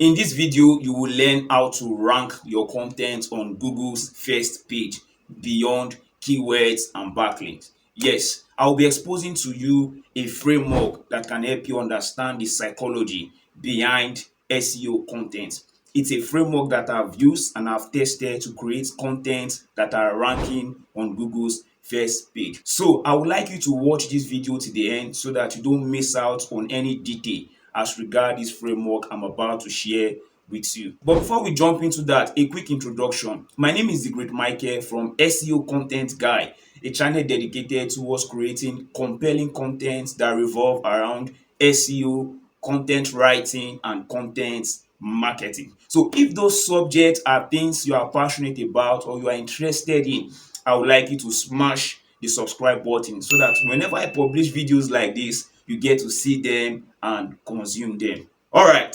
In this video, you will learn how to rank your content on Google's first page beyond keywords and backlinks. Yes, I'll be exposing to you a framework that can help you understand the psychology behind SEO content. It's a framework that I've used and I've tested to create content that are ranking on Google's first page. So I would like you to watch this video to the end so that you don't miss out on any detail as regard this framework I'm about to share with you. But before we jump into that, a quick introduction. My name is the Great Michael from SEO Content Guy, a channel dedicated towards creating compelling content that revolve around SEO, content writing, and content marketing. So if those subjects are things you are passionate about or you are interested in, I would like you to smash the subscribe button so that whenever I publish videos like this, you get to see them and consume them. All right,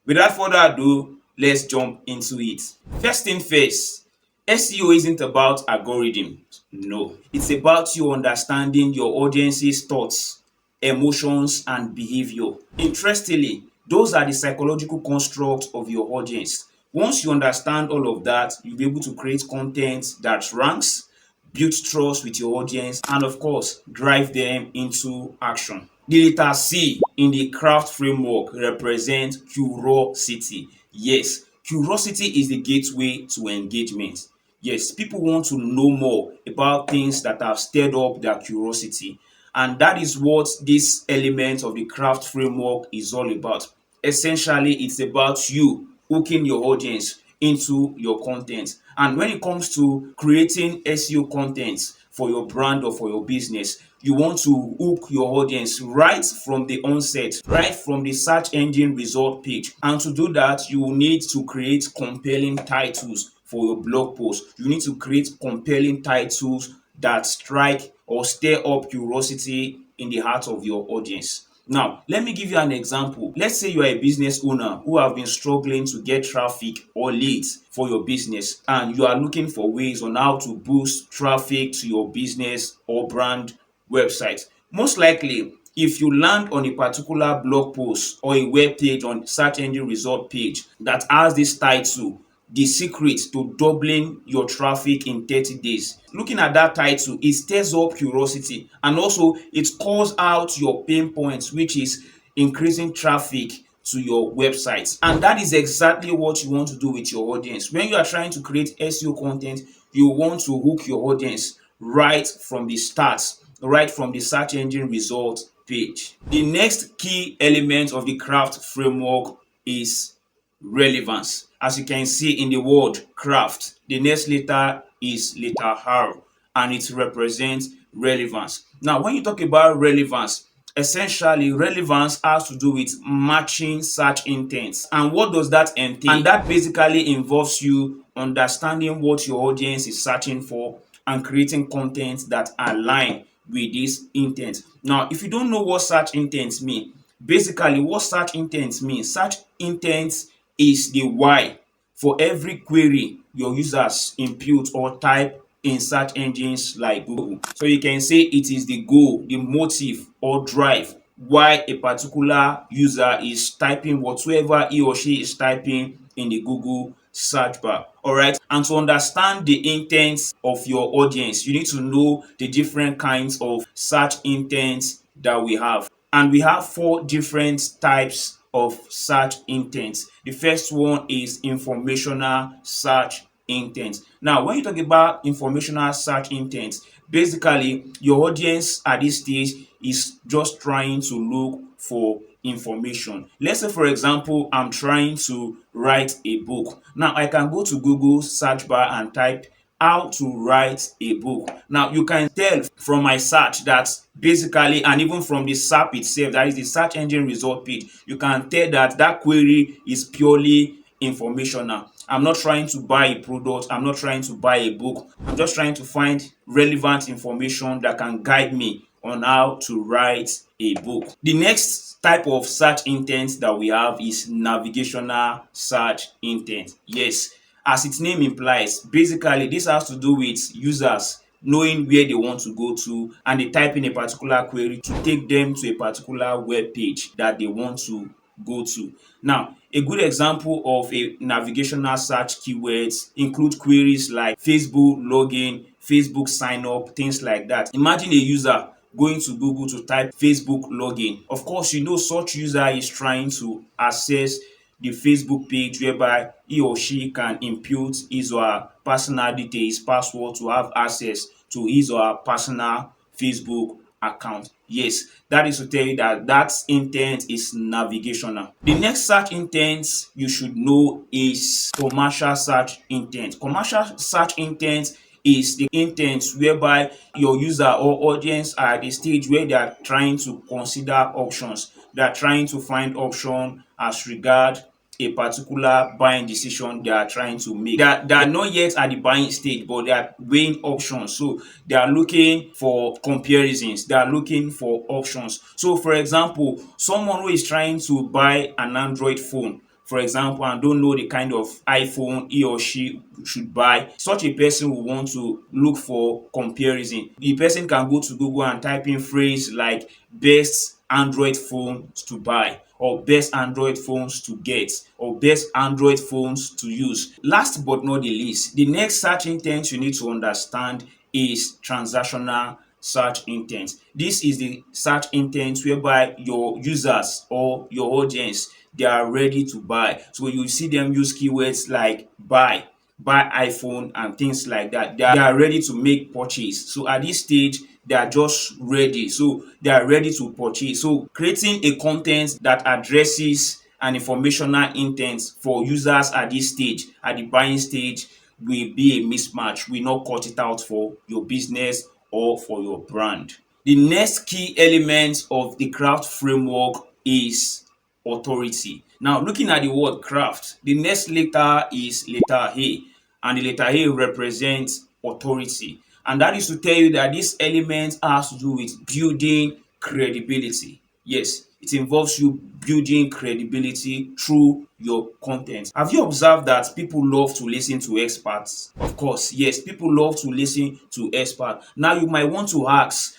without further ado, let's jump into it. First thing first, SEO isn't about algorithms. No, it's about you understanding your audience's thoughts, emotions, and behavior. Interestingly, those are the psychological constructs of your audience. Once you understand all of that, you'll be able to create content that ranks, build trust with your audience, and of course, drive them into action. The letter C in the craft framework represents curiosity. Yes, curiosity is the gateway to engagement. Yes, people want to know more about things that have stirred up their curiosity. And that is what this element of the craft framework is all about. Essentially, it's about you hooking your audience into your content. And when it comes to creating SEO content for your brand or for your business, you want to hook your audience right from the onset, right from the search engine result page. And to do that, you will need to create compelling titles for your blog post. You need to create compelling titles that strike or stir up curiosity in the heart of your audience. Now, let me give you an example. Let's say you are a business owner who have been struggling to get traffic or leads for your business, and you are looking for ways on how to boost traffic to your business or brand website. Most likely, if you land on a particular blog post or a web page on search engine result page that has this title, the secret to doubling your traffic in 30 days. Looking at that title, it stirs up curiosity, and also it calls out your pain points, which is increasing traffic to your website. And that is exactly what you want to do with your audience. When you are trying to create SEO content, you want to hook your audience right from the start, right from the search engine result page. The next key element of the craft framework is relevance. As you can see in the word craft, the next letter is letter R, and it represents relevance. Now, when you talk about relevance, essentially relevance has to do with matching search intents. And what does that entail? And that basically involves you understanding what your audience is searching for and creating content that align with this intent. Now, if you don't know what search intents mean, basically what search intents mean, search intents is the why for every query your users input or type in search engines like Google. So you can say it is the goal, the motive or drive why a particular user is typing whatsoever he or she is typing in the Google search bar. All right. And to understand the intents of your audience, you need to know the different kinds of search intents that we have. And we have four different types of search intents. The first one is informational search intent. Now, when you talk about informational search intent, basically your audience at this stage is just trying to look for information. Let's say, for example, I'm trying to write a book. Now, I can go to Google search bar and type how to write a book. Now, you can tell from my search that basically, and even from the SERP itself, that is the search engine result page, you can tell that that query is purely informational. I'm not trying to buy a product. I'm not trying to buy a book. I'm just trying to find relevant information that can guide me on how to write a book. The next type of search intent that we have is navigational search intent. Yes, as its name implies, basically this has to do with users knowing where they want to go to, and they type in a particular query to take them to a particular web page that they want to go to. Now, A good example of a navigational search keywords include queries like Facebook login, Facebook sign up, things like that. Imagine a user going to Google to type Facebook login. Of course, you know such user is trying to access the Facebook page whereby he or she can input his or her personal details, password to have access to his or her personal Facebook account. Yes, that is to tell you that that intent is navigational. The next search intent you should know is commercial search intent. Commercial search intent is the intent whereby your user or audience are at a stage where they are trying to consider options. They are trying to find option as regard a particular buying decision they are trying to make. They are not yet at the buying stage, but they are weighing options. So they are looking for comparisons, they are looking for options. So for example, someone who is trying to buy an Android phone, for example, and don't know the kind of iPhone he or she should buy, such a person will want to look for comparison. The person can go to Google and type in phrase like best Android phones to buy, or best Android phones to get, or best Android phones to use. Last but not the least, the next search intent you need to understand is transactional search intent. This is the search intent whereby your users or your audience, they are ready to buy. So you see them use keywords like buy iPhone and things like that. They are ready to make purchase. So at this stage, they are just ready. So they are ready to purchase. So creating a content that addresses an informational intent for users at this stage, at the buying stage, will be a mismatch, will not cut it out for your business or for your brand. The next key element of the craft framework is authority. Now, looking at the word craft, the next letter is letter A, and the letter A represents authority. And that is to tell you that this element has to do with building credibility. Yes, it involves you building credibility through your content. Have you observed that people love to listen to experts? Of course, yes, people love to listen to experts. Now you might want to ask,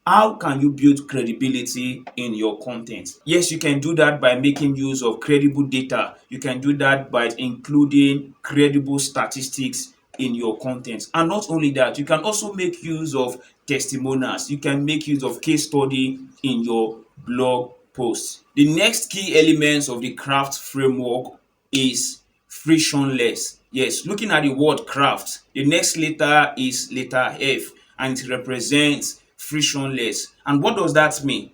how can you build credibility in your content? Yes, you can do that by making use of credible data. You can do that by including credible statistics in your content. And not only that, you can also make use of testimonials. You can make use of case study in your blog posts. The next key elements of the craft framework is frictionless. Yes, looking at the word craft, the next letter is letter F, and it represents frictionless. And what does that mean?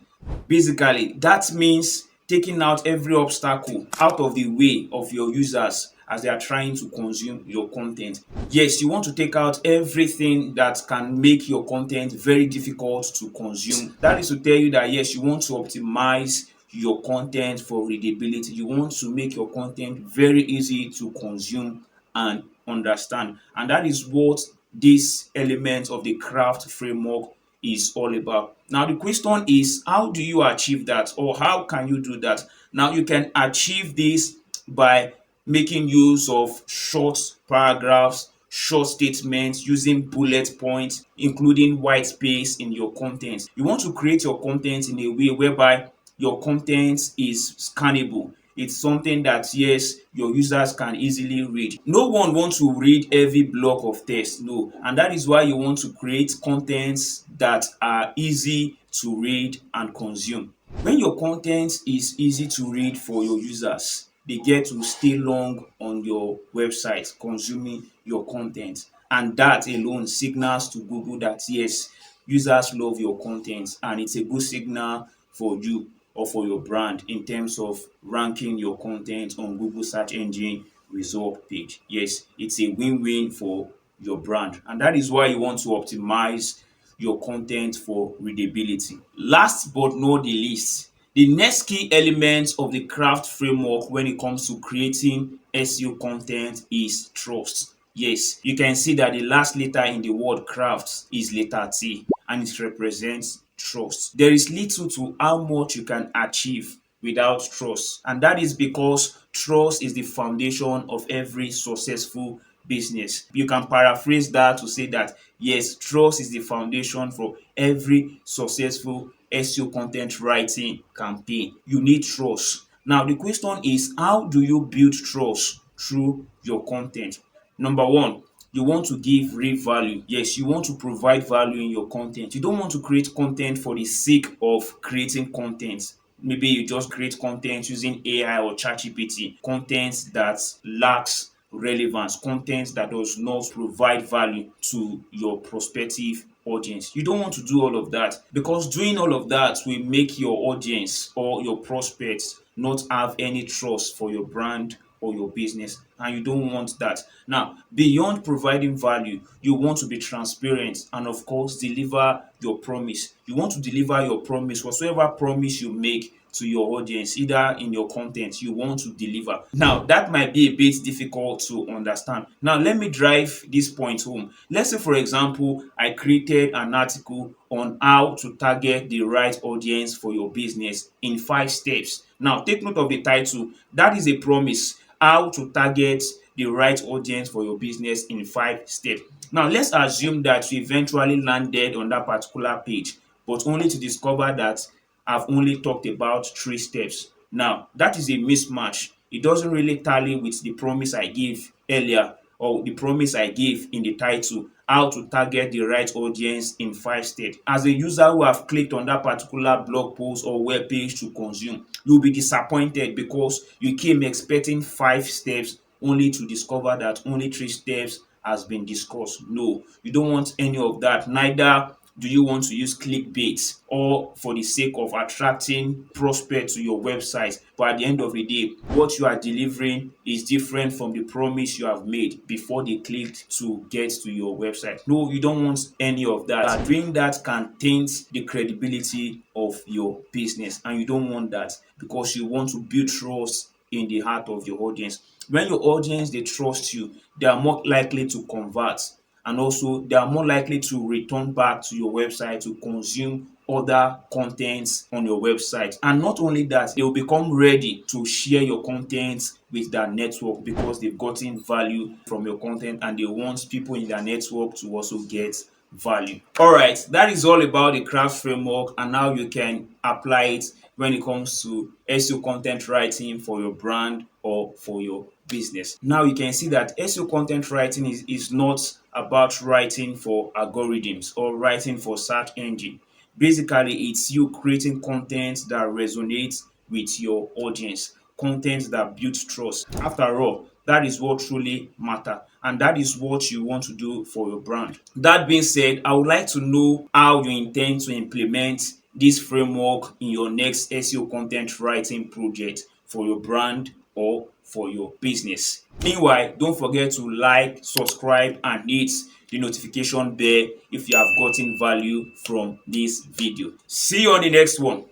Basically, that means taking out every obstacle out of the way of your users as they are trying to consume your content. Yes, you want to take out everything that can make your content very difficult to consume. That is to tell you that yes, you want to optimize your content for readability. You want to make your content very easy to consume and understand. And that is what this element of the craft framework is all about. Now, the question is, how do you achieve that, or how can you do that? Now, you can achieve this by making use of short paragraphs, short statements, using bullet points, including white space in your content. You want to create your content in a way whereby your content is scannable. It's something that yes, your users can easily read. No one wants to read every block of text, no. And that is why you want to create contents that are easy to read and consume. When your content is easy to read for your users, they get to stay long on your website consuming your content. And that alone signals to Google that yes, users love your content, and it's a good signal for you or for your brand in terms of ranking your content on Google search engine result page. Yes, it's a win-win for your brand, and that is why you want to optimize your content for readability. Last but not the least, the next key element of the craft framework when it comes to creating SEO content is trust. Yes, you can see that the last letter in the word craft is letter T, and it represents trust. There is little to how much you can achieve without trust, and that is because trust is the foundation of every successful business. You can paraphrase that to say that yes, trust is the foundation for every successful SEO content writing campaign. You need trust. Now the question is, how do you build trust through your content? Number one, you want to give real value. Yes, you want to provide value in your content. You don't want to create content for the sake of creating content. Maybe you just create content using AI or ChatGPT, content that lacks relevance, content that does not provide value to your prospective audience. You don't want to do all of that, because doing all of that will make your audience or your prospects not have any trust for your brand or your business, and you don't want that. Now, beyond providing value, you want to be transparent and of course deliver your promise. You want to deliver your promise, whatsoever promise you make to your audience, either in your content, you want to deliver. Now that might be a bit difficult to understand. Now let me drive this point home. Let's say, for example, I created an article on how to target the right audience for your business in 5 steps. Now take note of the title. That is a promise: how to target the right audience for your business in 5 steps. Now let's assume that you eventually landed on that particular page, but only to discover that I've only talked about 3 steps. Now, that is a mismatch. It doesn't really tally with the promise I gave earlier, or the promise I gave in the title, how to target the right audience in 5 steps. As a user who have clicked on that particular blog post or web page to consume, you'll be disappointed because you came expecting 5 steps only to discover that only 3 steps has been discussed. No, you don't want any of that. Neither do you want to use clickbait or for the sake of attracting prospects to your website, but at the end of the day, what you are delivering is different from the promise you have made before they clicked to get to your website? No, you don't want any of that. Doing that can taint the credibility of your business, and you don't want that, because you want to build trust in the heart of your audience. When your audience, they trust you, they are more likely to convert, and also they are more likely to return back to your website to consume other contents on your website. And not only that, they will become ready to share your content with their network, because they've gotten value from your content and they want people in their network to also get value. All right, that is all about the craft framework and how you can apply it when it comes to SEO content writing for your brand or for your business. Now you can see that SEO content writing is not about writing for algorithms or writing for search engine. Basically, it's you creating content that resonates with your audience, content that builds trust. After all, that is what truly matters, and that is what you want to do for your brand. That being said, I would like to know how you intend to implement this framework in your next SEO content writing project for your brand or for your business. Meanwhile, don't forget to like, subscribe, and hit the notification bell if you have gotten value from this video. See you on the next one.